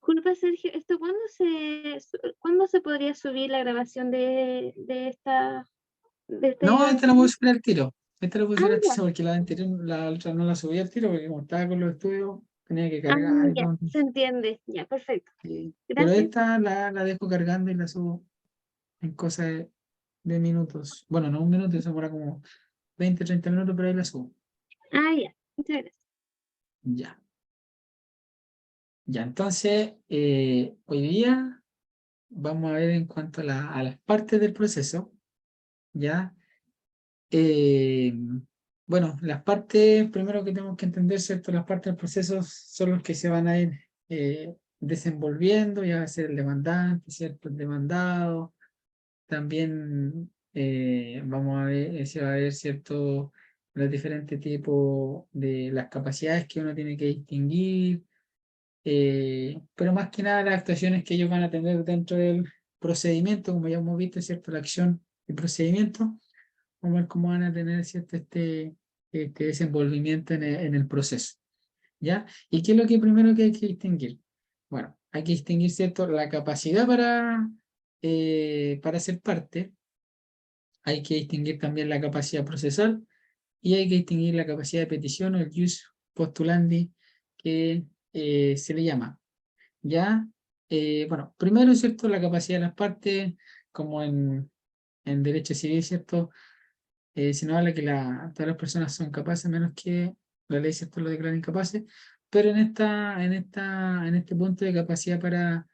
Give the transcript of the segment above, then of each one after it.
disculpa, Sergio, ¿cuándo se podría subir la grabación de No, esta esta la puedo reunión? subir al tiro. Esta la puedo Ah, subir al ya, tiro porque la anterior, la otra no la subí al tiro porque como estaba con los estudios, tenía que ah, cargar y ya, todo. se entiende, ya, perfecto. Pero Gracias. esta la dejo cargando y la subo en cosa de minutos. Bueno, no un minuto, eso demora como 20, 30 minutos, pero ahí la subo. Ah, ya, muchas gracias. Ya. Ya, entonces, hoy día vamos a ver en cuanto a las partes del proceso, ¿ya? Eh, bueno, las partes, primero que tenemos que entender, ¿cierto? Las partes del proceso son los que se van a ir desenvolviendo, ya va a ser el demandante, ¿cierto? El demandado. También vamos a ver, se va a ver, ¿cierto? Los diferentes tipos de las capacidades que uno tiene que distinguir, pero más que nada las actuaciones que ellos van a tener dentro del procedimiento, como ya hemos visto, ¿cierto? La acción y procedimiento. Vamos a ver cómo van a tener, ¿cierto? Este desenvolvimiento en el proceso, ¿ya? ¿Y qué es lo que primero que hay que distinguir? Bueno, hay que distinguir, ¿cierto? La capacidad para ser parte, hay que distinguir también la capacidad procesal y hay que distinguir la capacidad de petición o el jus postulandi que se le llama, ¿ya? Bueno, primero, ¿cierto? La capacidad de las partes, como en derecho civil, ¿cierto? Si no habla que todas las personas son capaces, menos que la ley, ¿cierto?, lo declara incapaces, pero en este punto de capacidad para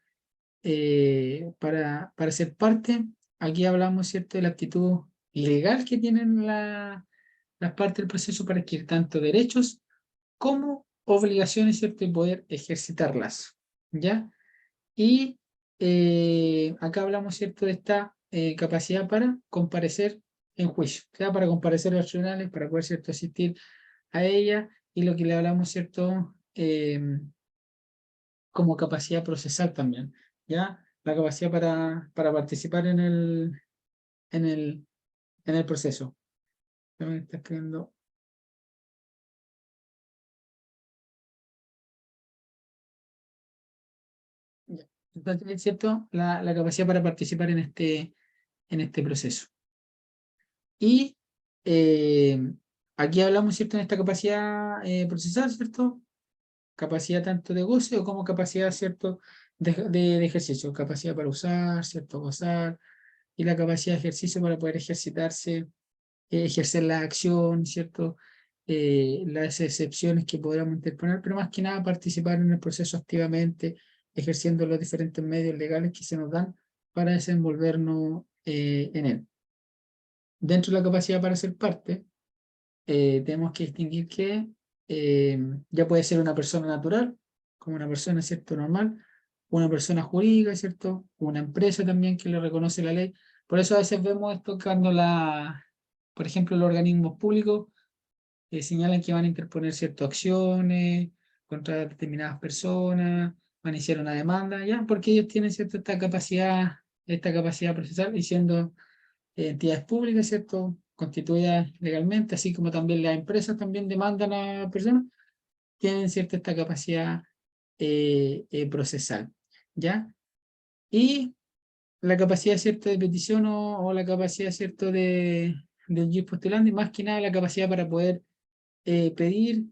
ser parte, aquí hablamos, ¿cierto?, de la actitud legal que tienen las partes del proceso para adquirir tanto derechos como obligaciones, ¿cierto?, y poder ejercitarlas, ¿ya? Y acá hablamos, ¿cierto?, de esta capacidad para comparecer en juicio, o sea, para comparecer a los tribunales, para poder, ¿cierto?, asistir a ella, y lo que le hablamos, ¿cierto?, como capacidad procesal también, ¿ya? La capacidad para participar en el, en el proceso. Me está escribiendo. Ya. Entonces, es cierto, la capacidad para participar en este proceso. Y aquí hablamos, ¿cierto?, en esta capacidad procesal, ¿cierto? Capacidad tanto de goce o como capacidad, ¿cierto?, de ejercicio. Capacidad para usar, ¿cierto?, gozar, y la capacidad de ejercicio para poder ejercitarse, ejercer la acción, ¿cierto? Las excepciones que podamos interponer, pero más que nada participar en el proceso activamente, ejerciendo los diferentes medios legales que se nos dan para desenvolvernos en él. Dentro de la capacidad para ser parte, tenemos que distinguir que ya puede ser una persona natural, como una persona, ¿cierto?, normal, una persona jurídica, ¿cierto?, una empresa también que le reconoce la ley. Por eso a veces vemos esto cuando por ejemplo, los organismos públicos señalan que van a interponer ciertas acciones contra determinadas personas, van a iniciar una demanda, ya, porque ellos tienen, ¿cierto?, esta capacidad procesal y siendo entidades públicas, ¿cierto?, constituidas legalmente, así como también las empresas también demandan a personas, tienen, ¿cierto?, esta capacidad procesal, ¿ya? Y la capacidad, ¿cierto?, de petición o la capacidad, ¿cierto?, del jus postulandi, más que nada la capacidad para poder pedir,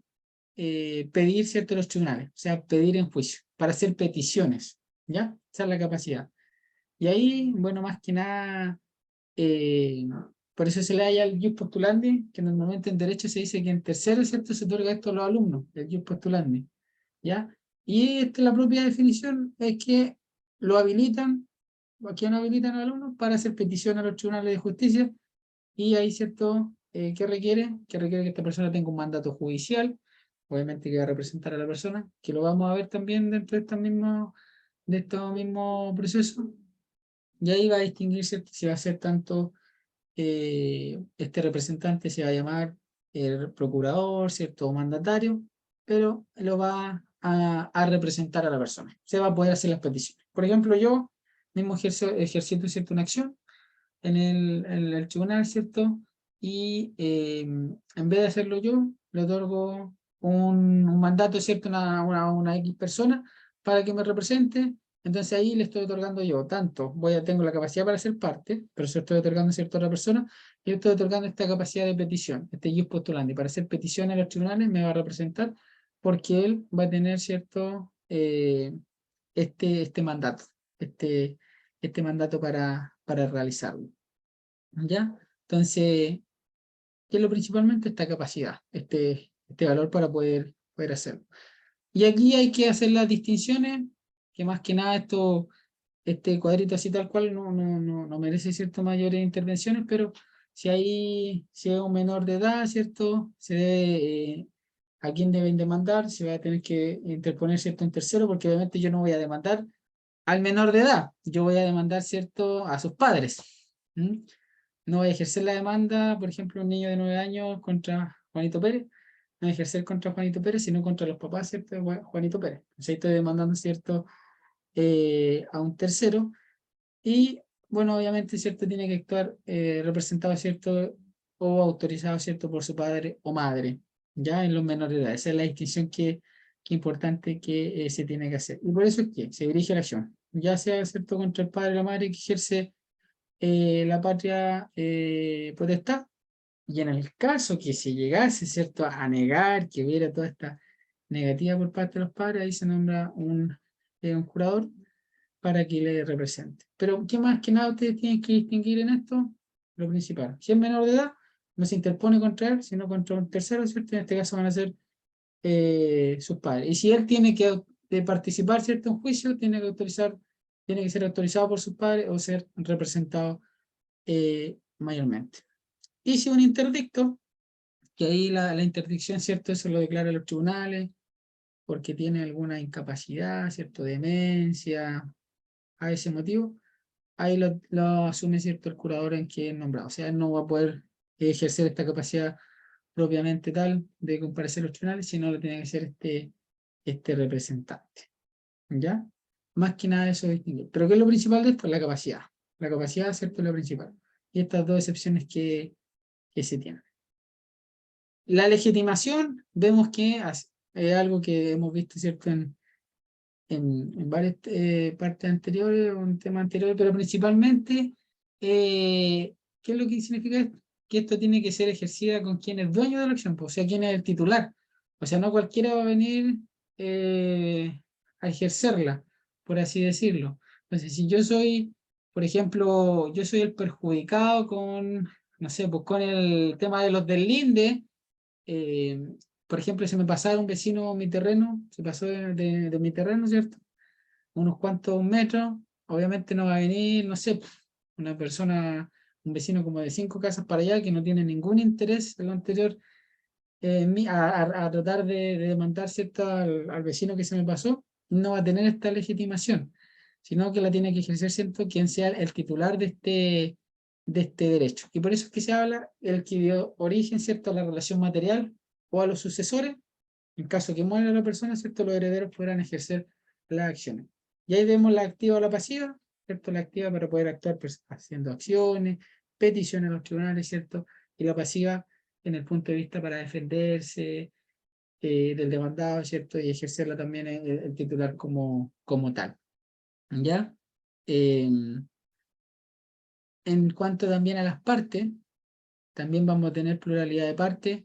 ¿cierto?, a los tribunales, o sea, pedir en juicio, para hacer peticiones, ¿ya? Esa es la capacidad. Y ahí, bueno, más que nada, eh, por eso se le da el jus postulandi, que normalmente en derecho se dice que en tercero, ¿cierto?, se otorga esto a los alumnos, el jus postulandi, ¿ya? Y la propia definición es que lo habilitan, aquí no habilitan a los alumnos para hacer petición a los tribunales de justicia, y ahí, ¿cierto?, ¿qué requiere? Que requiere que esta persona tenga un mandato judicial, obviamente que va a representar a la persona, que lo vamos a ver también dentro de estos mismos procesos, y ahí va a distinguirse si va a ser tanto este representante se va a llamar el procurador, ¿cierto?, o mandatario, pero lo va a representar a la persona. Se va a poder hacer las peticiones. Por ejemplo, yo mismo ejercito, ¿cierto?, una acción en el tribunal, ¿cierto? Y en vez de hacerlo yo, le otorgo un mandato, ¿cierto?, a una X persona para que me represente, entonces ahí le estoy otorgando yo, tanto, tengo la capacidad para ser parte, pero eso estoy otorgando a cierta otra persona, y le estoy otorgando esta capacidad de petición, este jus postulandi, para hacer petición a los tribunales me va a representar, porque él va a tener cierto, este mandato, este, este mandato para realizarlo. ¿Ya? Entonces, ¿qué es lo principalmente? Esta capacidad, este valor para poder hacerlo. Y aquí hay que hacer las distinciones, que más que nada este cuadrito así tal cual no merece ciertas mayores intervenciones, pero si es un menor de edad, ¿cierto? Se debe, a quién deben demandar, se va a tener que interponer, ¿cierto? Un tercero, porque obviamente yo no voy a demandar al menor de edad, yo voy a demandar, ¿cierto? A sus padres. ¿Mm? No voy a ejercer la demanda, por ejemplo, un niño de 9 años contra Juanito Pérez, no voy a ejercer contra Juanito Pérez, sino contra los papás, ¿cierto? De Juanito Pérez. Entonces ahí estoy demandando, ¿cierto? A un tercero. Y, bueno, obviamente, ¿cierto? Tiene que actuar representado, ¿cierto? O autorizado, ¿cierto? Por su padre o madre, ya en los menores de edad. Esa es la distinción que importante que se tiene que hacer. Y por eso es que se dirige la acción, ya sea, ¿cierto? Contra el padre o la madre que ejerce la patria potestad, y en el caso que se llegase, ¿cierto?, a negar que hubiera toda esta negativa por parte de los padres, ahí se nombra un jurador para que le represente. Pero, ¿qué más que nada ustedes tienen que distinguir en esto? Lo principal. Si es menor de edad, no se interpone contra él, sino contra un tercero, ¿cierto? En este caso van a ser sus padres. Y si él tiene que participar, ¿cierto?, en juicio, tiene que ser autorizado por sus padres o ser representado mayormente. Y si un interdicto, que ahí la interdicción, ¿cierto? Eso lo declaran los tribunales, porque tiene alguna incapacidad, ¿cierto? Demencia, a ese motivo, ahí lo asume, ¿cierto? El curador en que es nombrado. O sea, él no va a poder ejercer esta capacidad propiamente tal de comparecer a los tribunales, sino lo tiene que ser este representante. ¿Ya? Más que nada eso distingue. Pero ¿qué es lo principal de esto? La capacidad. La capacidad, ¿cierto? Es lo principal. Y estas dos excepciones que se tienen. La legitimación, vemos que es algo que hemos visto, ¿cierto? En varias partes anteriores, o en temas anteriores, pero principalmente, ¿qué es lo que significa esto? Que esto tiene que ser ejercida con quien es dueño de la acción, pues, o sea, quien es el titular. O sea, no cualquiera va a venir a ejercerla, por así decirlo. Entonces, si yo soy, por ejemplo, yo soy el perjudicado con, no sé, pues con el tema de los del Linde, eh, por ejemplo, si me pasara un vecino mi terreno, se pasó de mi terreno, ¿cierto? Unos cuantos metros, obviamente no va a venir, no sé, una persona, un vecino como de 5 casas para allá que no tiene ningún interés en lo anterior a tratar de demandar, ¿cierto? Al vecino que se me pasó, no va a tener esta legitimación, sino que la tiene que ejercer, ¿cierto? Quien sea el titular de este derecho. Y por eso es que se habla el que dio origen, ¿cierto?, a la relación material o a los sucesores. En caso que muera la persona, ¿cierto?, los herederos podrán ejercer las acciones. Y ahí vemos la activa o la pasiva, ¿cierto? La activa para poder actuar pues, haciendo acciones, peticiones a los tribunales, ¿cierto? Y la pasiva en el punto de vista para defenderse del demandado, ¿cierto? Y ejercerla también el titular como tal. ¿Ya? En cuanto también a las partes, también vamos a tener pluralidad de partes,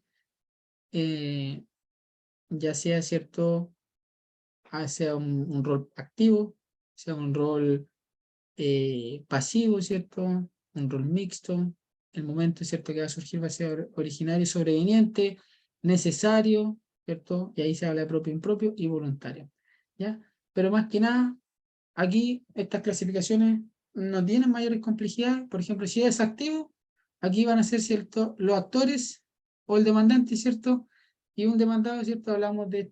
ya sea, ¿cierto?, sea un rol activo, sea un rol pasivo, ¿cierto? Un rol mixto. El momento, ¿cierto?, que va a surgir va a ser originario, sobreveniente, necesario, ¿cierto? Y ahí se habla de propio, impropio y voluntario, ¿ya? Pero más que nada, aquí estas clasificaciones no tienen mayores complejidades. Por ejemplo, si es activo, aquí van a ser, ¿cierto?, los actores o el demandante, ¿cierto? Y un demandado, ¿cierto? Hablamos de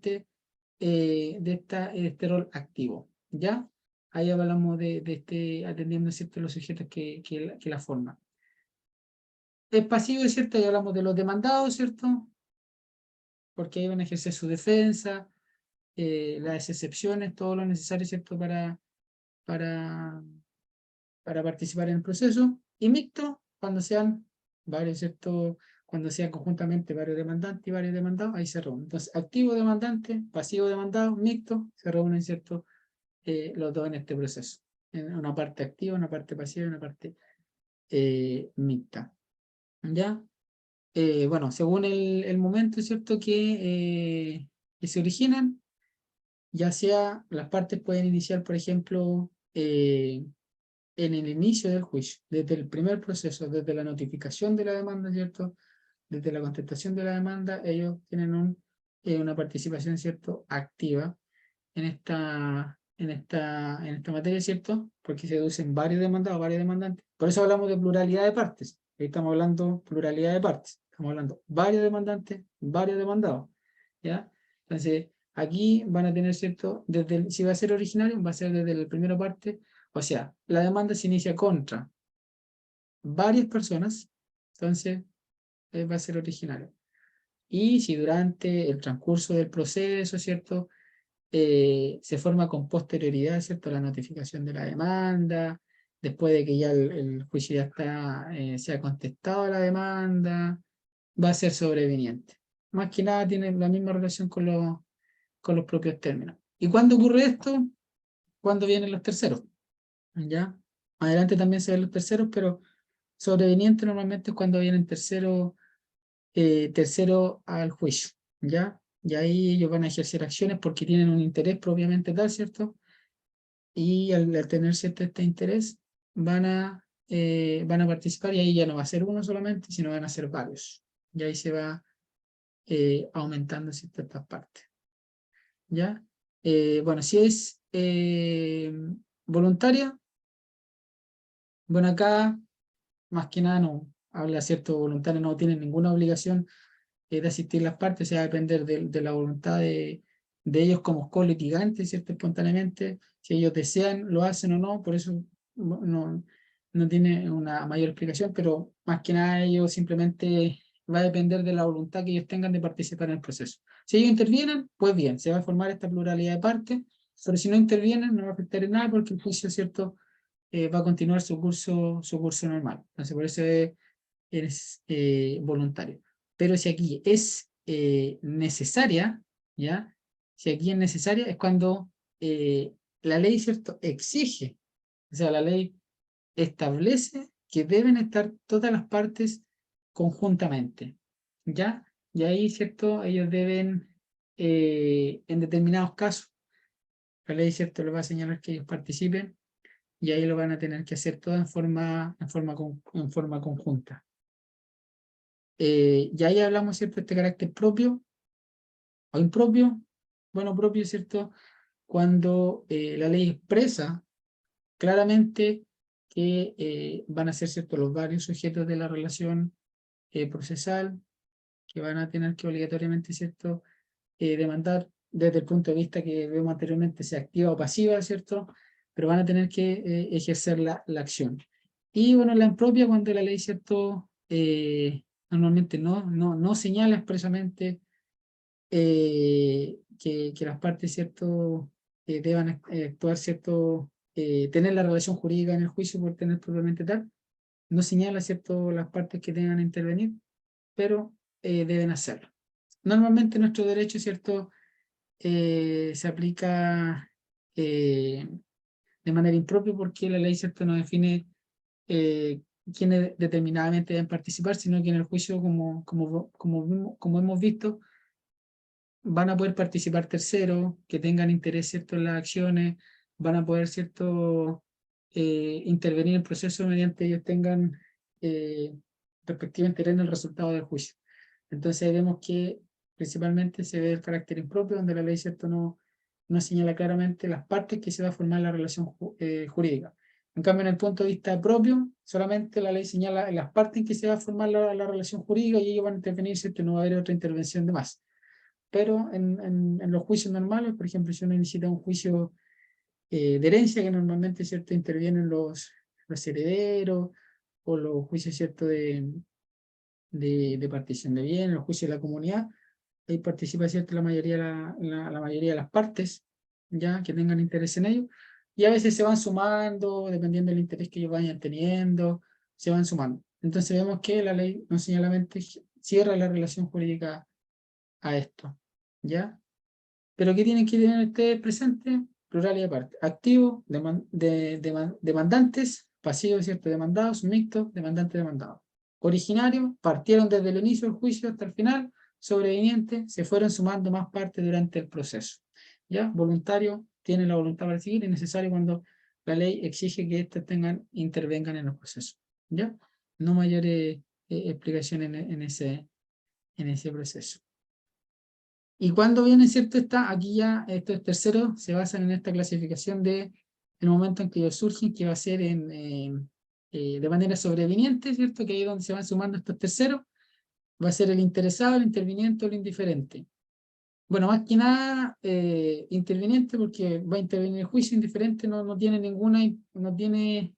este rol activo, ¿ya? Ahí hablamos de atendiendo, ¿cierto?, los sujetos que la forman. Es pasivo, ¿cierto? Ahí hablamos de los demandados, ¿cierto? Porque ahí van a ejercer su defensa, las excepciones, todo lo necesario, ¿cierto?, para, para participar en el proceso. Y mixto, cuando sean varios, ¿cierto? Cuando sean conjuntamente varios demandantes y varios demandados, ahí se reúnen. Entonces, activo demandante, pasivo demandado, mixto, se reúnen, ¿cierto?, los dos en este proceso. En una parte activa, una parte pasiva y una parte mixta. ¿Ya? Bueno, según el momento, ¿cierto? Que se originan, ya sea las partes pueden iniciar, por ejemplo, en el inicio del juicio, desde el primer proceso, desde la notificación de la demanda, ¿cierto? Desde la contestación de la demanda, ellos tienen una participación, ¿cierto? Activa en esta materia, ¿cierto? Porque se deducen varios demandados, varios demandantes. Por eso hablamos de pluralidad de partes. Ahí estamos hablando pluralidad de partes. Estamos hablando varios demandantes, varios demandados. ¿Ya? Entonces, aquí van a tener, ¿cierto? Si va a ser originario, va a ser desde la primera parte. O sea, la demanda se inicia contra varias personas, entonces va a ser originario. Y si durante el transcurso del proceso, ¿cierto? Se forma con posterioridad, ¿cierto? La notificación de la demanda, después de que ya el juicio ya se ha contestado a la demanda, va a ser sobreveniente. Más que nada tiene la misma relación con los propios términos. ¿Y cuándo ocurre esto? Cuando vienen los terceros, ¿ya? Adelante también se ven los terceros, pero sobreveniente normalmente es cuando vienen tercero al juicio, ¿ya? Y ahí ellos van a ejercer acciones porque tienen un interés propiamente tal, ¿cierto? Y al tener cierto este interés, van a participar y ahí ya no va a ser uno solamente, sino van a ser varios. Y ahí se va aumentando ciertas partes, ¿ya? Bueno, si es voluntaria, bueno, acá más que nada no habla, ¿cierto? Voluntario no tiene ninguna obligación de asistir las partes, se va a depender de la voluntad de ellos como colitigantes, ¿cierto? Espontáneamente, si ellos desean, lo hacen o no, por eso no tiene una mayor explicación, pero más que nada ellos simplemente va a depender de la voluntad que ellos tengan de participar en el proceso. Si ellos intervienen, pues bien, se va a formar esta pluralidad de partes, pero si no intervienen, no va a afectar en nada porque el juicio, ¿cierto? Va a continuar su curso normal. Entonces, por eso es voluntario. Pero si aquí es necesaria, ¿ya? Si aquí es necesaria es cuando la ley, ¿cierto? Exige, o sea, la ley establece que deben estar todas las partes conjuntamente, ¿ya? Y ahí, ¿cierto? Ellos deben, en determinados casos, la ley, ¿cierto? Les va a señalar que ellos participen y ahí lo van a tener que hacer todo en forma conjunta. Y ahí hablamos, ¿cierto? De este carácter propio o impropio. Bueno, propio, ¿cierto? Cuando la ley expresa claramente que van a ser, ¿cierto? Los varios sujetos de la relación procesal que van a tener que obligatoriamente, ¿cierto? Demandar desde el punto de vista que vemos anteriormente, sea activa o pasiva, ¿cierto? Pero van a tener que ejercer la acción. Y bueno, la impropia cuando la ley, ¿cierto? Normalmente no señala expresamente que las partes, ¿cierto? Deban actuar, ¿cierto? Tener la relación jurídica en el juicio por tener propiamente tal. No señala, ¿cierto? Las partes que tengan que intervenir, pero deben hacerlo. Normalmente nuestro derecho, ¿cierto? Se aplica de manera impropia porque la ley, ¿cierto? No define quiénes determinadamente deben participar, sino que en el juicio, como hemos visto, van a poder participar terceros que tengan interés, ¿cierto? En las acciones, van a poder, ¿cierto? Intervenir en el proceso mediante ellos tengan perspectiva interés en el resultado del juicio. Entonces vemos que principalmente se ve el carácter impropio, donde la ley, ¿cierto? No señala claramente las partes que se va a formar la relación jurídica. En cambio, en el punto de vista propio, solamente la ley señala las partes en que se va a formar la relación jurídica y ellos van a intervenir, ¿cierto? No va a haber otra intervención de más. Pero en los juicios normales, por ejemplo, si uno necesita un juicio de herencia, que normalmente, ¿cierto? Intervienen los herederos, o los juicios, ¿cierto? De partición de bienes, los juicios de la comunidad, ahí participa, ¿cierto? La mayoría de las partes, ya que tengan interés en ello, y a veces se van sumando, dependiendo del interés que ellos vayan teniendo, se van sumando. Entonces vemos que la ley no señalamente cierra la relación jurídica a esto, ¿ya? Pero ¿qué tienen que tener ustedes presentes? plural y aparte. Activo, demandantes, pasivos, ¿cierto? Demandados, mixto, demandante, demandado. Originario, partieron desde el inicio del juicio hasta el final, sobreviniente, se fueron sumando más partes durante el proceso. ¿Ya? Voluntario, tiene la voluntad para seguir, es necesario cuando la ley exige que éstas intervengan en los procesos. ¿Ya? No mayores explicaciones en ese proceso. Y cuando viene, ¿cierto? Aquí ya estos terceros se basan en esta clasificación de el momento en que ellos surgen, que va a ser de manera sobreviniente, ¿cierto? Que ahí es donde se van sumando estos terceros, va a ser el interesado, el interviniente o el indiferente. Bueno, más que nada interviniente, porque va a intervenir el juicio. Indiferente no tiene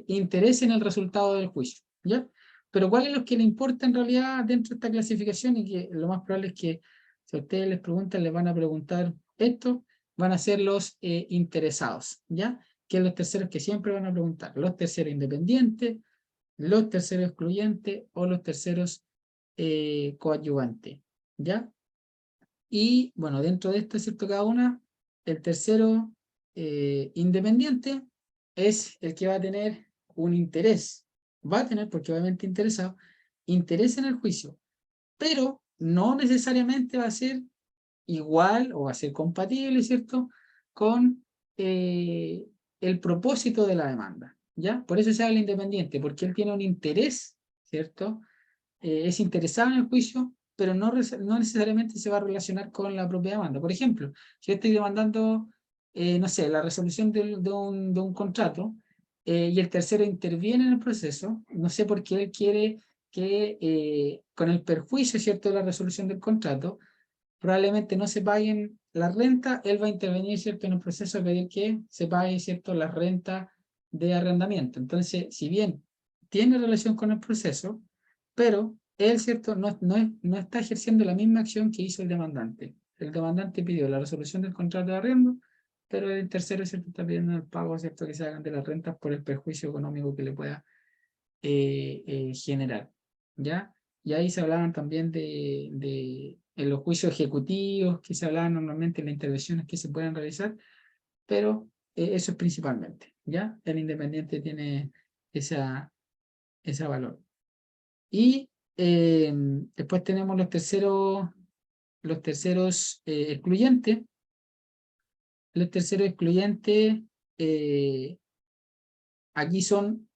interés en el resultado del juicio, ¿ya? Pero ¿cuál es lo que le importa en realidad dentro de esta clasificación? Y que lo más probable es que si a ustedes les preguntan, les van a preguntar esto, van a ser los interesados, ¿ya? Que son los terceros que siempre van a preguntar. Los terceros independientes, los terceros excluyentes o los terceros coadyuvantes, ¿ya? Y bueno, dentro de esto, ¿cierto? Cada una, el tercero independiente es el que va a tener un interés. Va a tener, porque obviamente interesado, interés en el juicio, pero no necesariamente va a ser igual o va a ser compatible, ¿cierto? Con el propósito de la demanda, ¿ya? Por eso se habla independiente, porque él tiene un interés, ¿cierto? Es interesado en el juicio, pero no necesariamente se va a relacionar con la propia demanda. Por ejemplo, si yo estoy demandando, no sé, la resolución de un contrato y el tercero interviene en el proceso, no sé por qué él quiere que con el perjuicio, ¿cierto?, de la resolución del contrato, probablemente no se paguen la renta, él va a intervenir, ¿cierto?, en el proceso a pedir que se pague, ¿cierto?, la renta de arrendamiento. Entonces, si bien tiene relación con el proceso, pero él, ¿cierto?, no está ejerciendo la misma acción que hizo el demandante. El demandante pidió la resolución del contrato de arriendo, pero el tercero, ¿cierto?, está pidiendo el pago, ¿cierto?, que se hagan de las rentas por el perjuicio económico que le pueda generar, ¿ya? Y ahí se hablaban también en los juicios ejecutivos, que se hablaban normalmente en las intervenciones que se pueden realizar, pero eso es principalmente, ¿ya? El independiente tiene ese valor. Y después tenemos los terceros excluyentes. Los terceros excluyentes aquí son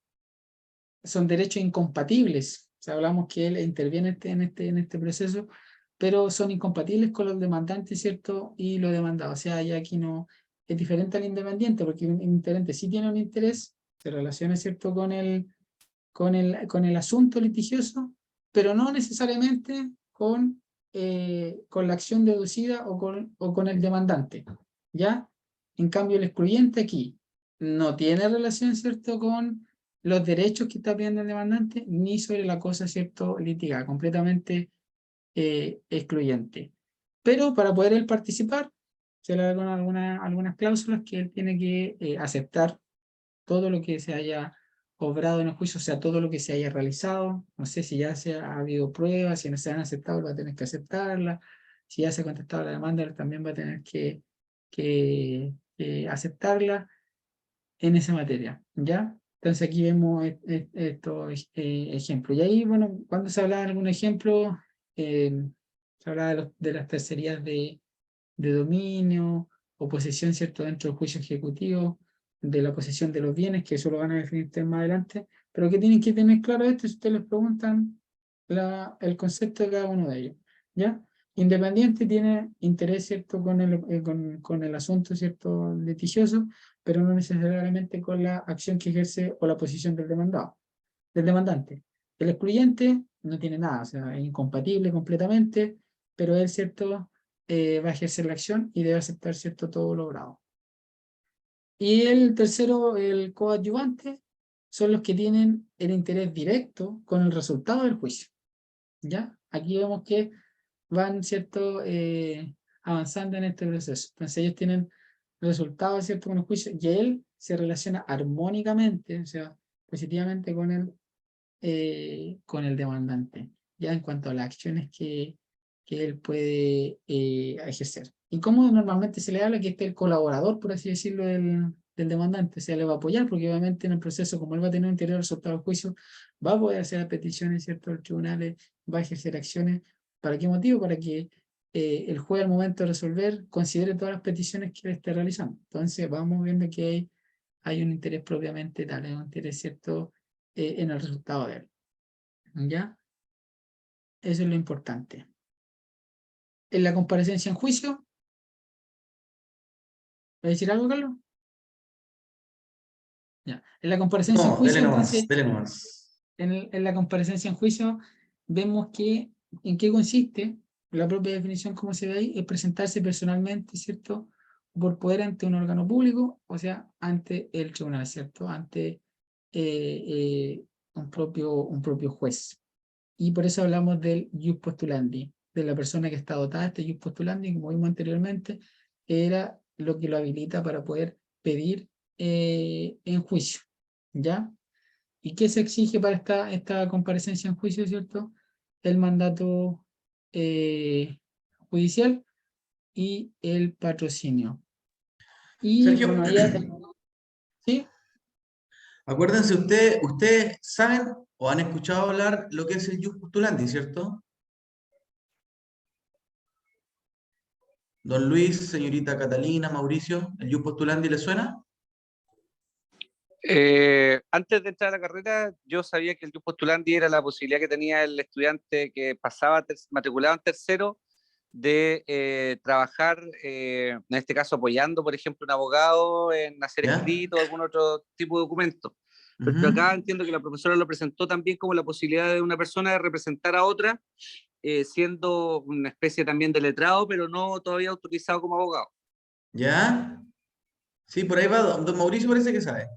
derechos incompatibles. O sea, hablamos que él interviene en este proceso, pero son incompatibles con los demandantes, ¿cierto? Y los demandados. O sea, ya aquí no es diferente al independiente, porque un independiente sí tiene un interés, se relaciona, ¿cierto?, con el asunto litigioso, pero no necesariamente con la acción deducida o con el demandante, ¿ya? En cambio, el excluyente aquí no tiene relación, ¿cierto?, con los derechos que está pidiendo el demandante, ni sobre la cosa, ¿cierto?, litigada, completamente excluyente. Pero para poder él participar, se le dan algunas cláusulas que él tiene que aceptar todo lo que se haya obrado en el juicio, o sea, todo lo que se haya realizado. No sé si ya ha habido pruebas, si no se han aceptado, él va a tener que aceptarla. Si ya se ha contestado la demanda, él también va a tener que aceptarla en esa materia, ¿ya? Entonces aquí vemos estos ejemplos. Y ahí, bueno, cuando se hablaba de algún ejemplo, se hablaba de las tercerías de dominio o posesión, ¿cierto?, dentro del juicio ejecutivo, de la posesión de los bienes, que eso lo van a definir ustedes más adelante, pero que tienen que tener claro esto si ustedes les preguntan el concepto de cada uno de ellos, ¿ya? Independiente tiene interés, ¿cierto?, con el asunto, ¿cierto?, litigioso, pero no necesariamente con la acción que ejerce o la posición del demandante. El excluyente no tiene nada, o sea, es incompatible completamente, pero él, ¿cierto?, va a ejercer la acción y debe aceptar, ¿cierto?, todo logrado. Y el tercero, el coadyuvante, son los que tienen el interés directo con el resultado del juicio, ¿ya? Aquí vemos que van, ¿cierto?, avanzando en este proceso. Entonces ellos tienen resultados, ¿cierto?, con el juicio y él se relaciona armónicamente, o sea, positivamente con el demandante, ya en cuanto a las acciones que él puede ejercer. ¿Y cómo normalmente se le habla? Que este es el colaborador, por así decirlo, del demandante, o sea, le va a apoyar, porque obviamente en el proceso, como él va a tener un interior resultado del juicio, va a poder hacer peticiones, ¿cierto?, a los tribunales, va a ejercer acciones. ¿Para qué motivo? Para que el juez al momento de resolver considere todas las peticiones que él esté realizando. Entonces vamos viendo que hay un interés propiamente tal, hay un interés, ¿cierto?, en el resultado de él. ¿Ya? Eso es lo importante. En la comparecencia en juicio, ¿va a decir algo, Carlos? Ya. En la comparecencia en No, juicio, entonces, dele nomás. en la comparecencia en juicio, vemos que en qué consiste la propia definición, como se ve ahí, es presentarse personalmente, ¿cierto?, por poder ante un órgano público, o sea, ante el tribunal, ¿cierto?, ante un propio juez. Y por eso hablamos del jus postulandi, de la persona que está dotada de este jus postulandi, como vimos anteriormente, era lo que lo habilita para poder pedir en juicio, ¿ya? ¿Y qué se exige para esta comparecencia en juicio, cierto? El mandato judicial y el patrocinio. Y Sergio, bueno, ya, ¿sí? acuérdense, ustedes saben o han escuchado hablar lo que es el jus postulandi, ¿cierto? Don Luis, señorita Catalina, Mauricio, ¿el jus postulandi les suena? Antes de entrar a la carrera, yo sabía que el jus postulandi era la posibilidad que tenía el estudiante que pasaba matriculado en tercero de trabajar, en este caso apoyando, por ejemplo, un abogado en hacer ¿Ya? escrito o algún otro tipo de documento. Pero Ujú. acá entiendo que la profesora lo presentó también como la posibilidad de una persona de representar a otra, siendo una especie también de letrado, pero no todavía autorizado como abogado. ¿Ya? Sí, por ahí va, don Mauricio parece que sabe.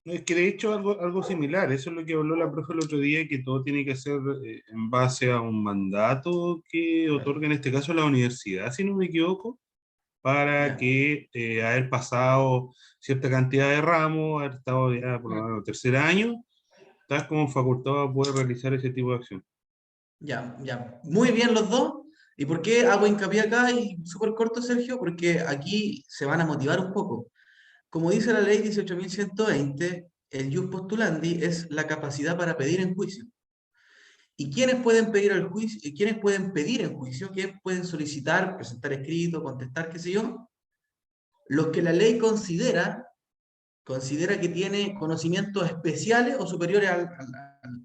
No, es que de hecho algo similar, eso es lo que habló la profe el otro día, que todo tiene que ser en base a un mandato que otorga en este caso la universidad, si no me equivoco, para Ya. que haber pasado cierta cantidad de ramos, haber estado ya por lo menos tercer año, estás como facultado a poder realizar ese tipo de acción. Ya, ya. Muy bien los dos. ¿Y por qué hago hincapié acá y súper corto, Sergio? Porque aquí se van a motivar un poco. Como dice la ley 18.120, el jus postulandi es la capacidad para pedir en juicio. ¿Y quiénes pueden pedir el juicio? ¿Y quiénes pueden pedir en juicio? ¿Quiénes pueden solicitar, presentar escrito, contestar, qué sé yo? Los que la ley considera que tiene conocimientos especiales o superiores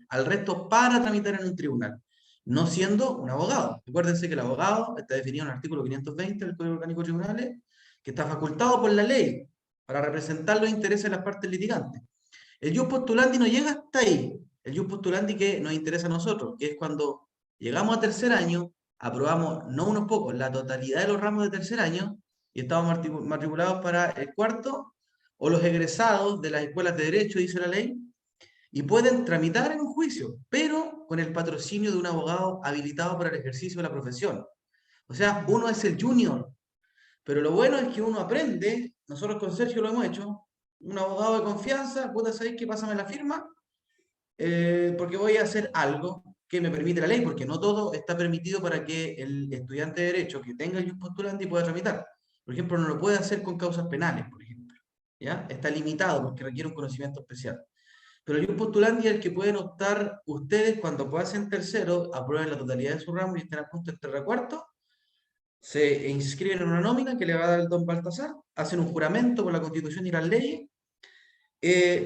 al resto para tramitar en un tribunal, no siendo un abogado. Recuérdense que el abogado está definido en el artículo 520 del Código Orgánico de Tribunales, que está facultado por la ley para representar los intereses de las partes litigantes. El jus postulandi no llega hasta ahí. El jus postulandi que nos interesa a nosotros, que es cuando llegamos a tercer año, aprobamos no unos pocos, la totalidad de los ramos de tercer año, y estamos matriculados para el cuarto, o los egresados de las escuelas de derecho, dice la ley, y pueden tramitar en un juicio, pero con el patrocinio de un abogado habilitado para el ejercicio de la profesión. O sea, uno es el junior, pero lo bueno es que uno aprende, nosotros con Sergio lo hemos hecho, un abogado de confianza, puta, ¿sabéis qué? Pásame la firma, porque voy a hacer algo que me permite la ley, porque no todo está permitido para que el estudiante de Derecho que tenga el jus postulandi pueda tramitar. Por ejemplo, no lo puede hacer con causas penales, por ejemplo. ¿Ya? Está limitado porque requiere un conocimiento especial. Pero el jus postulandi es el que pueden optar ustedes cuando pasen tercero, aprueben la totalidad de su ramo y estén a punto de entrar a cuarto, se inscriben en una nómina que le va a dar el don Baltasar, hacen un juramento por la Constitución y las leyes,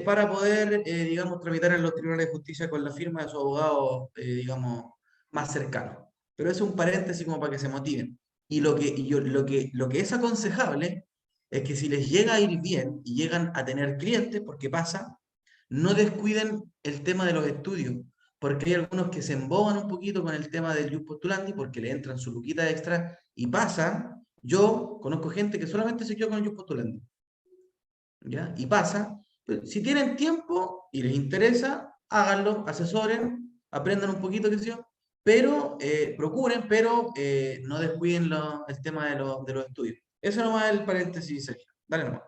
para poder, digamos, tramitar en los tribunales de justicia con la firma de su abogado, digamos, más cercano. Pero es un paréntesis como para que se motiven. Y lo que es aconsejable es que si les llega a ir bien y llegan a tener clientes, porque pasa, no descuiden el tema de los estudios, porque hay algunos que se emboban un poquito con el tema del jus postulandi porque le entran su luquita extra y pasa. Yo conozco gente que solamente se quedó con el jus postulandi, ¿ya? Y pasa. Si tienen tiempo y les interesa, háganlo, asesoren, aprendan un poquito, qué sé yo, pero procuren, pero no descuiden el tema de los estudios. Eso nomás es el paréntesis, Sergio. Dale nomás.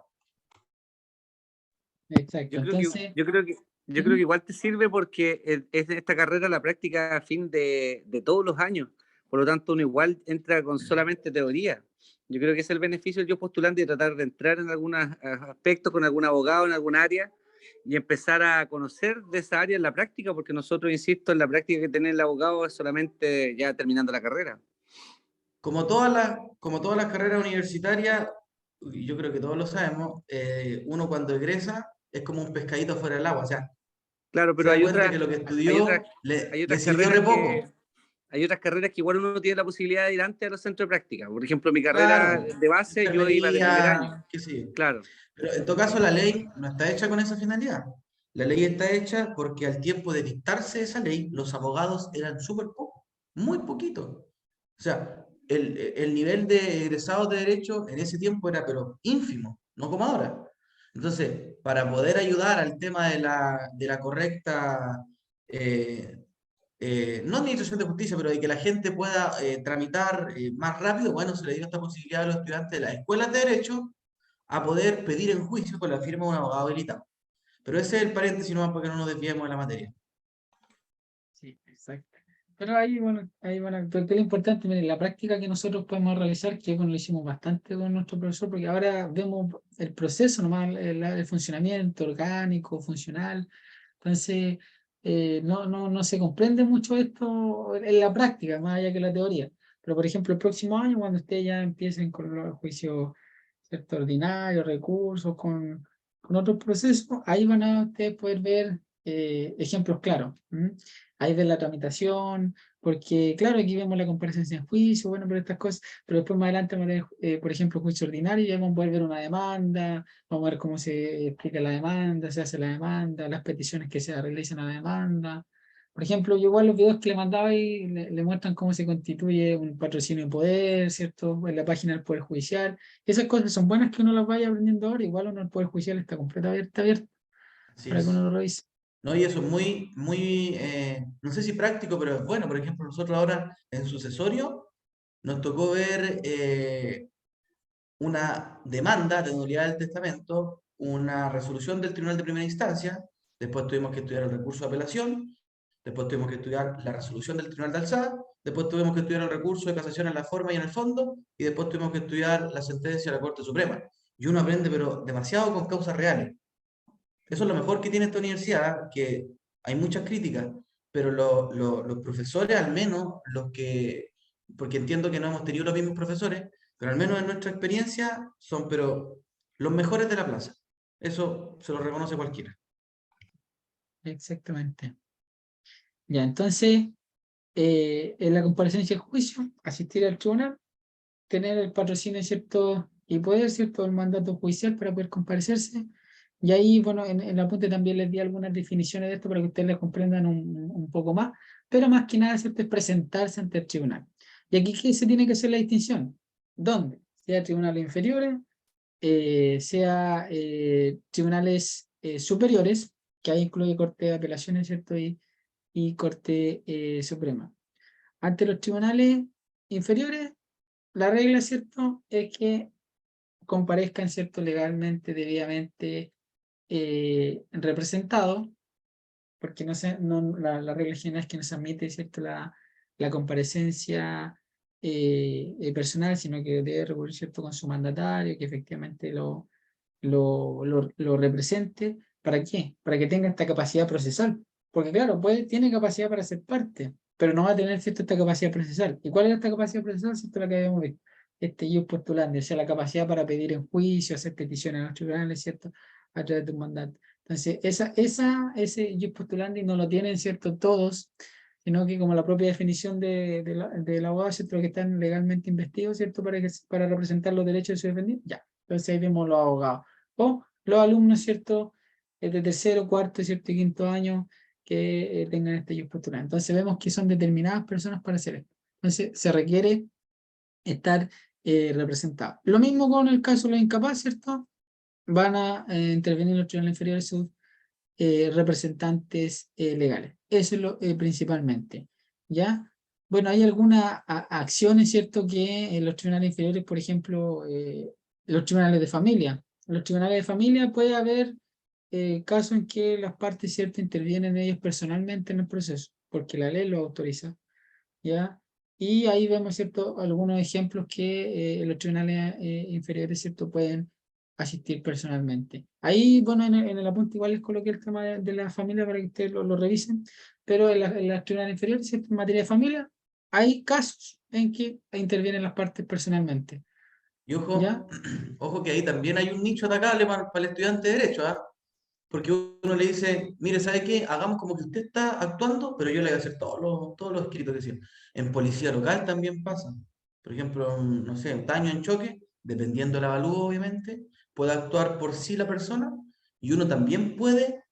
Exacto. Entonces, Yo creo que Yo creo que igual te sirve porque es esta carrera la práctica a fin de todos los años. Por lo tanto, uno igual entra con solamente teoría. Yo creo que es el beneficio del yo postulante de tratar de entrar en algunos aspectos con algún abogado en algún área y empezar a conocer de esa área en la práctica, porque nosotros, insisto, en la práctica que tiene el abogado es solamente ya terminando la carrera. Como todas las carreras universitarias, y yo creo que todos lo sabemos, uno cuando egresa es como un pescadito fuera del agua. O sea, Claro, se pero da cuenta que lo que estudió hay le otras sirvió carreras re poco. hay otras carreras que igual uno tiene la posibilidad de ir antes a los centros de práctica. Por ejemplo, mi carrera Claro, de base yo iba de primer año. enfermería, qué sé yo. Claro, Pero en todo caso, la ley no está hecha con esa finalidad. La ley está hecha porque al tiempo de dictarse esa ley, los abogados eran súper pocos, muy poquitos. O sea, el nivel de egresados de derecho en ese tiempo era pero ínfimo, no como ahora. Entonces, para poder ayudar al tema de la correcta, no administración de justicia, pero de que la gente pueda tramitar más rápido, bueno, se le dio esta posibilidad a los estudiantes de las escuelas de derecho a poder pedir en juicio con la firma de un abogado habilitado. Pero ese es el paréntesis nomás para que no nos desviemos de la materia. Sí, exacto. Pero ahí, bueno, porque lo importante, miren, la práctica que nosotros podemos realizar, que bueno, lo hicimos bastante con nuestro profesor, porque ahora vemos el proceso nomás, el funcionamiento orgánico, funcional. Entonces, no se comprende mucho esto en la práctica, más allá que la teoría. Pero, por ejemplo, el próximo año, cuando ustedes ya empiecen con los juicios, ¿cierto?, ordinarios, recursos, con otros procesos, ahí van a ustedes poder ver ejemplos claros. Ahí ven la tramitación, porque claro, aquí vemos la comparecencia en juicio, bueno, pero estas cosas, pero después más adelante vamos a ver, por ejemplo, juicio ordinario, y vamos a poder ver una demanda, vamos a ver cómo se explica la demanda, se hace la demanda, las peticiones que se realizan a la demanda. Por ejemplo, yo igual los videos que le mandaba y le muestran cómo se constituye un patrocinio de poder, ¿cierto? En la página del Poder Judicial. Esas cosas son buenas que uno las vaya aprendiendo ahora, igual uno el Poder Judicial está completamente abierto Así para que uno es. lo revise. ¿No? Y eso es muy, no sé si práctico, pero es bueno. Por ejemplo, nosotros ahora en sucesorio nos tocó ver una demanda de nulidad del testamento, una resolución del tribunal de primera instancia, después tuvimos que estudiar el recurso de apelación, después tuvimos que estudiar la resolución del tribunal de alzada, después tuvimos que estudiar el recurso de casación en la forma y en el fondo, y después tuvimos que estudiar la sentencia de la Corte Suprema. Y uno aprende, pero demasiado con causas reales. Eso es lo mejor que tiene esta universidad, que hay muchas críticas, pero los profesores, al menos los que, porque entiendo que no hemos tenido los mismos profesores, pero al menos en nuestra experiencia son pero los mejores de la plaza. Eso se lo reconoce cualquiera. Exactamente. Ya, entonces, en la comparecencia del juicio, asistir al tribunal, tener el patrocinio, ¿cierto? Y poder, ¿cierto?, el mandato judicial para poder comparecerse. Y ahí, bueno, en el apunte también les di algunas definiciones de esto para que ustedes les comprendan un poco más, pero más que nada, ¿cierto?, es presentarse ante el tribunal. Y aquí, ¿qué se tiene que hacer la distinción? ¿Dónde? Sea tribunales inferiores, sea tribunales superiores, que ahí incluye Corte de Apelaciones, ¿cierto?, y Corte Suprema. Ante los tribunales inferiores, la regla, ¿cierto?, es que comparezcan, ¿cierto?, legalmente, debidamente representados, porque la regla general es que no se admite, ¿cierto?, la comparecencia personal, sino que debe recurrir, ¿cierto?, con su mandatario, que efectivamente lo represente. ¿Para qué? Para que tenga esta capacidad procesal. Porque claro, tiene capacidad para ser parte, pero no va a tener, ¿cierto?, esta capacidad procesal. ¿Y cuál es esta capacidad procesal? ¿Cierto? La que habíamos visto. Yo postulando, o sea, la capacidad para pedir en juicio, hacer peticiones a los tribunales, ¿cierto?, a través de un mandato. Entonces, ese yo postulando y no lo tienen, ¿cierto?, todos, sino que como la propia definición del abogado, ¿cierto?, que están legalmente investidos, ¿cierto?, para representar los derechos de su defendido, ya. Entonces ahí vemos los abogados. O los alumnos, ¿cierto?, de tercero, cuarto, ¿cierto?, y quinto año que tengan este postulante. Entonces vemos que son determinadas personas para hacer esto. Entonces se requiere estar representado. Lo mismo con el caso de los incapaz, ¿cierto? Van a intervenir los tribunales inferiores sus representantes legales. Eso es lo principalmente. ¿Ya? Bueno, hay algunas acciones, ¿cierto?, que en los tribunales inferiores, por ejemplo, los tribunales de familia. En los tribunales de familia puede haber casos en que las partes, ¿cierto?, intervienen ellos personalmente en el proceso, porque la ley lo autoriza, ¿ya? Y ahí vemos, ¿cierto?, algunos ejemplos que los tribunales inferiores, ¿cierto?, pueden asistir personalmente. Ahí, bueno, en el apunte igual les coloqué el tema de la familia para que ustedes lo revisen, pero en las tribunales inferiores, ¿cierto?, en materia de familia, hay casos en que intervienen las partes personalmente, Y ¿ya? ojo que ahí también hay un nicho atacable para el estudiante de Derecho, ¿ah? Porque uno le dice, mire, ¿sabe qué? Hagamos como que usted está actuando, pero yo le voy a hacer todos los escritos que decir. En policía local también pasa. Por ejemplo, no sé, un daño en choque, dependiendo del avalúo, obviamente, puede actuar por sí la persona y uno también puede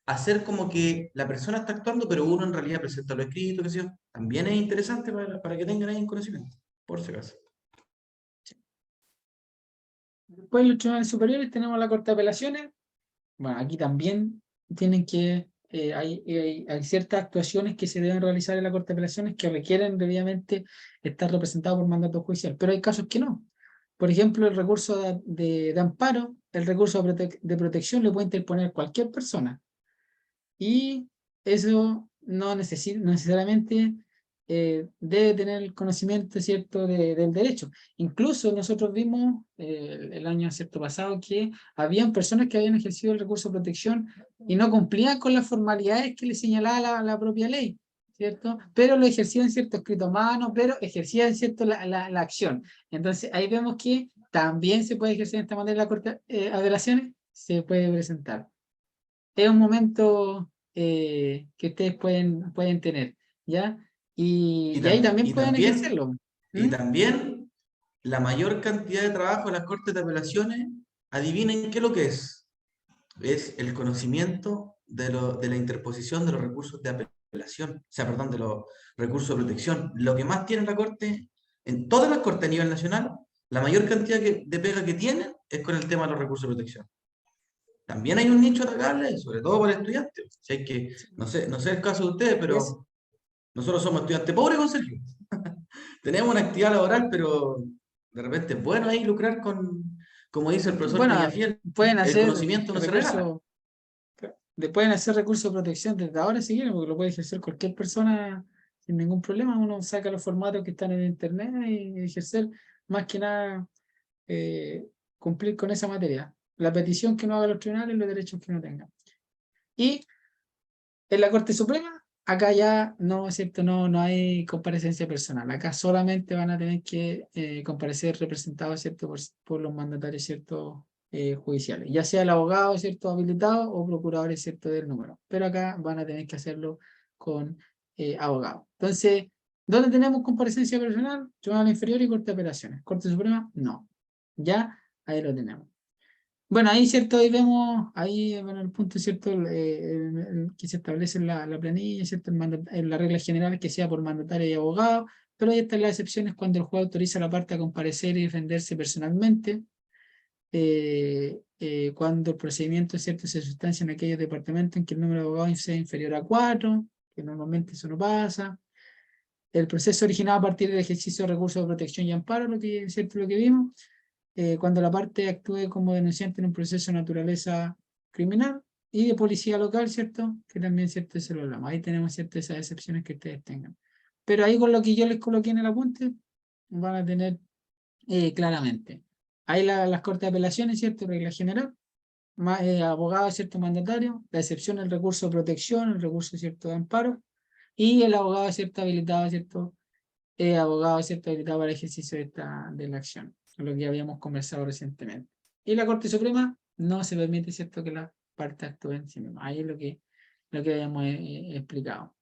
hacer como que la persona está actuando, pero uno en realidad presenta lo escrito, que sé yo. También es interesante para que tengan ahí un conocimiento, por si acaso. Después en los tribunales superiores tenemos la Corte de Apelaciones. Bueno, aquí también tienen que, hay ciertas actuaciones que se deben realizar en la Corte de Apelaciones que requieren debidamente estar representados por mandato judicial, pero hay casos que no. Por ejemplo, el recurso de amparo, el recurso de protección le puede interponer cualquier persona. Y eso no necesariamente debe tener el conocimiento, ¿cierto?, del derecho. Incluso nosotros vimos el año, ¿cierto?, pasado que habían personas que habían ejercido el recurso de protección y no cumplían con las formalidades que les señalaba la propia ley, ¿cierto? Pero lo ejercían, ¿cierto?, escrito a mano, pero ejercían, ¿cierto?, la acción. Entonces ahí vemos que también se puede ejercer de esta manera la Corte de Apelaciones, se puede presentar. Es un momento que ustedes pueden tener, ¿ya? Y ahí también Y pueden también, ejercerlo. y ¿Mm? también la mayor cantidad de trabajo en las Cortes de Apelaciones, adivinen qué es lo que es el conocimiento de la interposición de los recursos de apelación, o sea, perdón, de los recursos de protección. Lo que más tiene la Corte, en todas las Cortes a nivel nacional, la mayor cantidad de pega que tienen es con el tema de los recursos de protección. También hay un nicho atacable, sobre todo para estudiantes. Si hay que, no sé el caso de ustedes, Es, pero nosotros somos estudiantes pobres con Sergio. Tenemos una actividad laboral, pero de repente es bueno ahí lucrar con, como dice el profesor bueno, Peñafiel, pueden el hacer conocimiento no se regala. recurso, pueden hacer recurso de protección desde ahora si quieren, porque lo puede ejercer cualquier persona sin ningún problema. Uno saca los formatos que están en internet y ejercer más que nada cumplir con esa materia. La petición que no haga los tribunales y los derechos que no tengan. Y en la Corte Suprema, acá ya no, es cierto, no hay comparecencia personal. Acá solamente van a tener que comparecer representados, ¿cierto?, por los mandatarios, ¿cierto?, judiciales, ya sea el abogado, ¿cierto?, habilitado o procuradores, ¿cierto?, del número. Pero acá van a tener que hacerlo con abogado. Entonces, ¿dónde tenemos comparecencia personal? Tribunal Inferior y Corte de Apelaciones. Corte Suprema, no. Ya, ahí lo tenemos. Bueno, ahí, ¿cierto? Ahí vemos, ahí, bueno, el punto, ¿cierto? Que se establece en la planilla, ¿cierto? En la regla general que sea por mandatario y abogado, pero ahí están las excepciones cuando el juez autoriza a la parte a comparecer y defenderse personalmente, cuando el procedimiento, ¿cierto?, se sustancia en aquellos departamentos en que el número de abogados sea inferior a 4, que normalmente eso no pasa. El proceso originado a partir del ejercicio de recursos de protección y amparo, ¿cierto?, lo que vimos. Cuando la parte actúe como denunciante en un proceso de naturaleza criminal y de policía local, ¿cierto? Que también, ¿cierto?, eso lo hablamos. Ahí tenemos, ¿cierto?, esas excepciones que ustedes tengan. Pero ahí con lo que yo les coloqué en el apunte, van a tener claramente. Ahí las cortes de apelaciones, ¿cierto?, regla general, abogado, ¿cierto?, mandatario, la excepción, el recurso de protección, el recurso, ¿cierto?, de amparo, y el abogado, ¿cierto?, habilitado, ¿cierto?, abogado, ¿cierto?, habilitado para el ejercicio de la acción, lo que habíamos conversado recientemente. Y la Corte Suprema no se permite, ¿cierto?, que las partes actúen en sí mismas. Ahí es lo que habíamos explicado.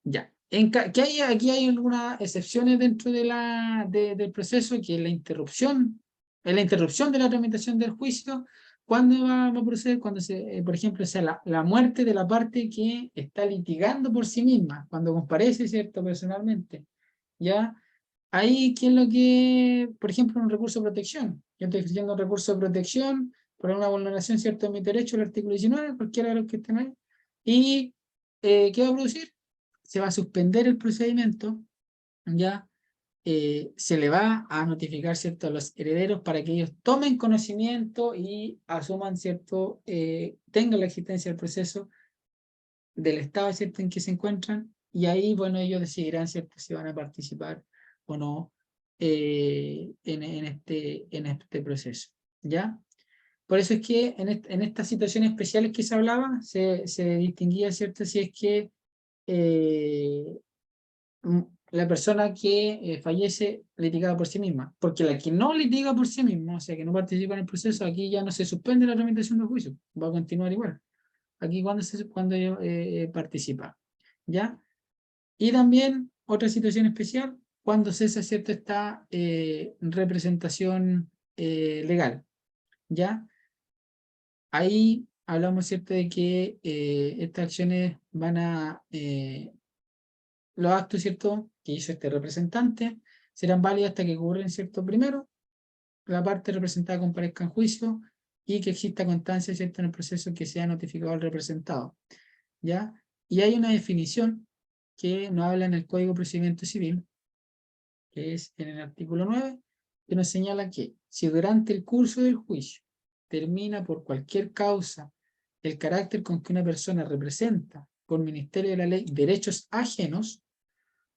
Ya. Aquí hay algunas excepciones dentro del proceso, que es la interrupción de la tramitación del juicio. ¿Cuándo va a proceder? Cuando por ejemplo, sea la muerte de la parte que está litigando por sí misma, cuando comparece, ¿cierto?, personalmente. ¿Ya? Ahí, ¿qué es lo que, por ejemplo, un recurso de protección? Yo estoy ejerciendo un recurso de protección por una vulneración, ¿cierto?, de mi derecho, el artículo 19, cualquiera de los que estén ahí. ¿Y qué va a producir? Se va a suspender el procedimiento, ¿ya? se le va a notificar, ¿cierto?, a los herederos para que ellos tomen conocimiento y asuman, ¿cierto?, tengan la existencia del proceso del estado, ¿cierto?, en que se encuentran, y ahí, bueno, ellos decidirán, ¿cierto?, si van a participar o no en este proceso, ¿ya? Por eso es que en estas situaciones especiales que se hablaba, se distinguía, ¿cierto?, si es que la persona que fallece litigada por sí misma, porque la que no litiga por sí misma, o sea, que no participa en el proceso, aquí ya no se suspende la tramitación del juicio, va a continuar igual. Aquí cuando participa, ¿ya? Y también otra situación especial, cuando cesa, ¿cierto?, esta representación legal, ¿ya? Ahí hablamos, ¿cierto?, de que estas acciones van a, los actos, ¿cierto?, que hizo este representante, serán válidos hasta que ocurren, ¿cierto?, primero, la parte representada comparezca en juicio y que exista constancia, ¿cierto?, en el proceso que sea notificado al representado, ¿ya? Y hay una definición que nos habla en el Código de Procedimiento Civil, que es en el artículo 9, que nos señala que si durante el curso del juicio termina por cualquier causa el carácter con que una persona representa por ministerio de la ley derechos ajenos,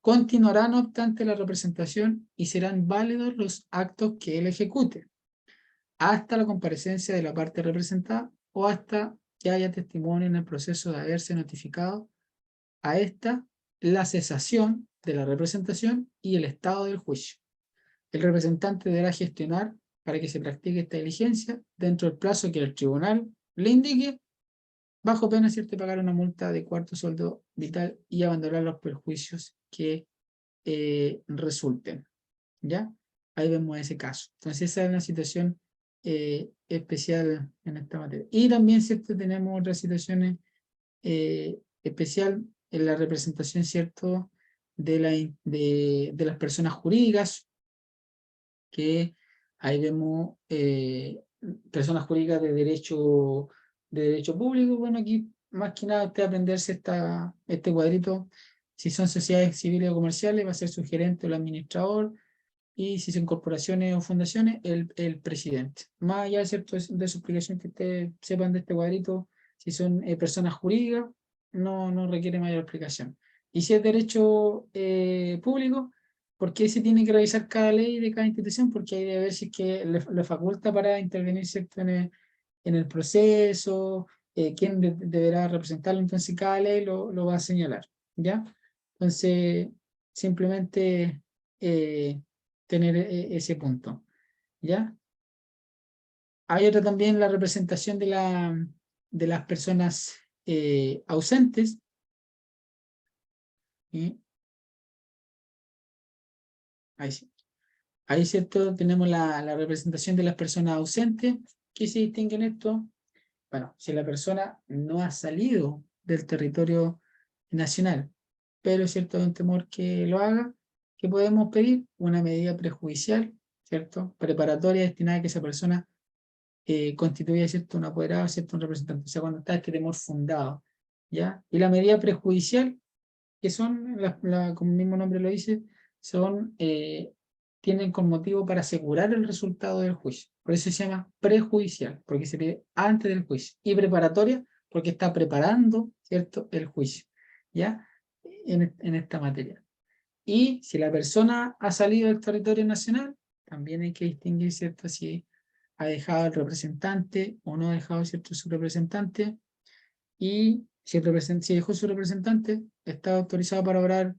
continuará no obstante la representación y serán válidos los actos que él ejecute, hasta la comparecencia de la parte representada o hasta que haya testimonio en el proceso de haberse notificado a esta la cesación de la representación y el estado del juicio. El representante deberá gestionar para que se practique esta diligencia dentro del plazo que el tribunal le indique, bajo pena, ¿cierto?, de pagar una multa de cuarto sueldo vital y abandonar los perjuicios que resulten, ¿ya? Ahí vemos ese caso. Entonces esa es una situación especial en esta materia. Y también, ¿cierto?, tenemos otras situaciones especial en la representación, ¿cierto?, de las personas jurídicas, que ahí vemos personas jurídicas de derecho público. Bueno, aquí más que nada usted aprenderse este cuadrito. Si son sociedades civiles o comerciales, va a ser su gerente o el administrador, y si son corporaciones o fundaciones, el presidente. Más allá, ¿cierto?, de su explicación, que ustedes sepan de este cuadrito, si son personas jurídicas, no requiere mayor explicación. Y si es derecho público, ¿por qué se tiene que revisar cada ley de cada institución? Porque hay de ver si es que le faculta para intervenir, ¿cierto?, en el proceso, quién deberá representarlo. Entonces cada ley lo va a señalar, ¿ya? Entonces, simplemente tener ese punto, ¿ya? Hay otra también, la representación de las personas ausentes. ¿Sí? Ahí sí. Ahí, ¿cierto?, tenemos la representación de las personas ausentes. ¿Qué se distingue en esto? Bueno, si la persona no ha salido del territorio nacional, pero es cierto, hay un temor que lo haga, ¿qué podemos pedir? Una medida prejudicial, ¿cierto?, preparatoria, destinada a que esa persona constituya, ¿cierto?, un apoderado, ¿cierto?, un representante. O sea, cuando está este temor fundado, ¿ya? Y la medida prejudicial, que son, como el mismo nombre lo dice, tienen con motivo para asegurar el resultado del juicio. Por eso se llama prejudicial, porque se pide antes del juicio. Y preparatoria, porque está preparando, ¿cierto?, el juicio, ¿ya?, en esta materia. Y si la persona ha salido del territorio nacional, también hay que distinguir, ¿cierto?, si ha dejado el representante o no ha dejado, ¿cierto?, su representante. Y si dejó su representante, está autorizado para obrar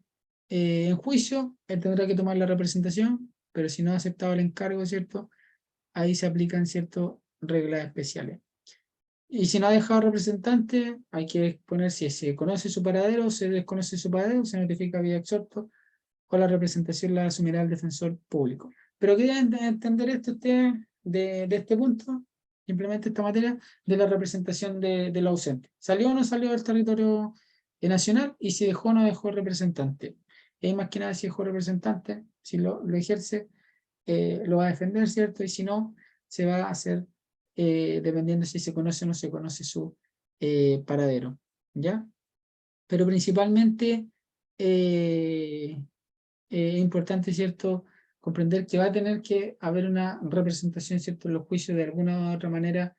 en juicio, él tendrá que tomar la representación, pero si no ha aceptado el encargo, ¿cierto?, ahí se aplican, ¿cierto?, reglas especiales. Y si no ha dejado representante, hay que poner si se conoce su paradero o se desconoce su paradero, se notifica vía exhorto, o la representación la asumirá el defensor público. Pero quería entender esto usted de este punto, simplemente esta materia, de la representación de lo ausente. ¿Salió o no salió del territorio nacional? Y si dejó o no dejó representante. Y más que nada, si dejó representante, si lo ejerce, lo va a defender, ¿cierto? Y si no, se va a hacer dependiendo si se conoce o no se conoce su paradero, ¿ya? Pero principalmente es importante, ¿cierto?, comprender que va a tener que haber una representación, ¿cierto?, en los juicios de alguna u otra manera,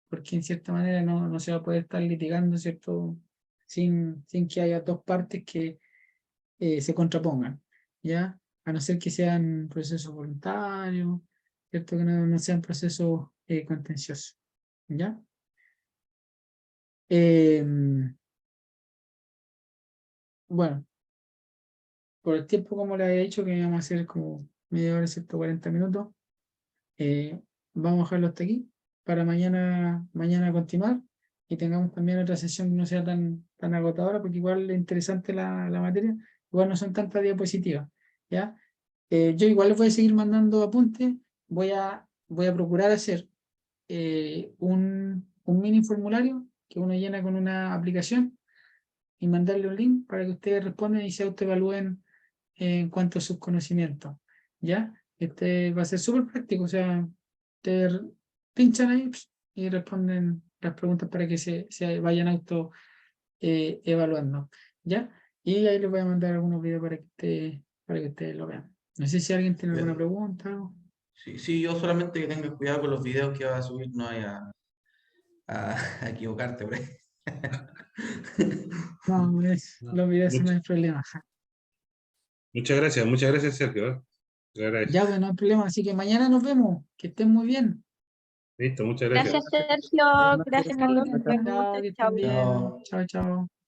porque en cierta manera no se va a poder estar litigando, ¿cierto?, sin que haya dos partes que se contrapongan, ¿ya? A no ser que sean procesos voluntarios, ¿cierto?, que no sean procesos contenciosos, ¿ya? Bueno, por el tiempo, como le había dicho, que íbamos a hacer como media hora, ¿cierto?, 40 minutos, vamos a dejarlo hasta aquí para mañana continuar y tengamos también otra sesión que no sea tan agotadora, porque igual es interesante la materia, igual no son tantas diapositivas, ¿ya? Yo igual les voy a seguir mandando apuntes, voy a procurar hacer un mini formulario que uno llena con una aplicación y mandarle un link para que ustedes respondan y se autoevalúen en cuanto a sus conocimientos, ¿ya? Este va a ser súper práctico, o sea, ustedes pinchan ahí y responden las preguntas para que se vayan auto evaluando, ¿ya? Y ahí les voy a mandar algunos videos para que ustedes lo vean. No sé si alguien tiene alguna pregunta. ¿Algo? Sí, yo solamente que tengas cuidado con los videos que vas a subir, no vaya a equivocarte por ahí. No, los videos no hay problema. Muchas gracias, Sergio. ¿eh? Le agradezco. Ya, bueno, no hay problema. Así que mañana nos vemos. Que estén muy bien. Listo, muchas gracias. Gracias, Sergio. Gracias, Carlos. Nos vemos. Chao, que estén Chao. bien. Chao. Chao, chao.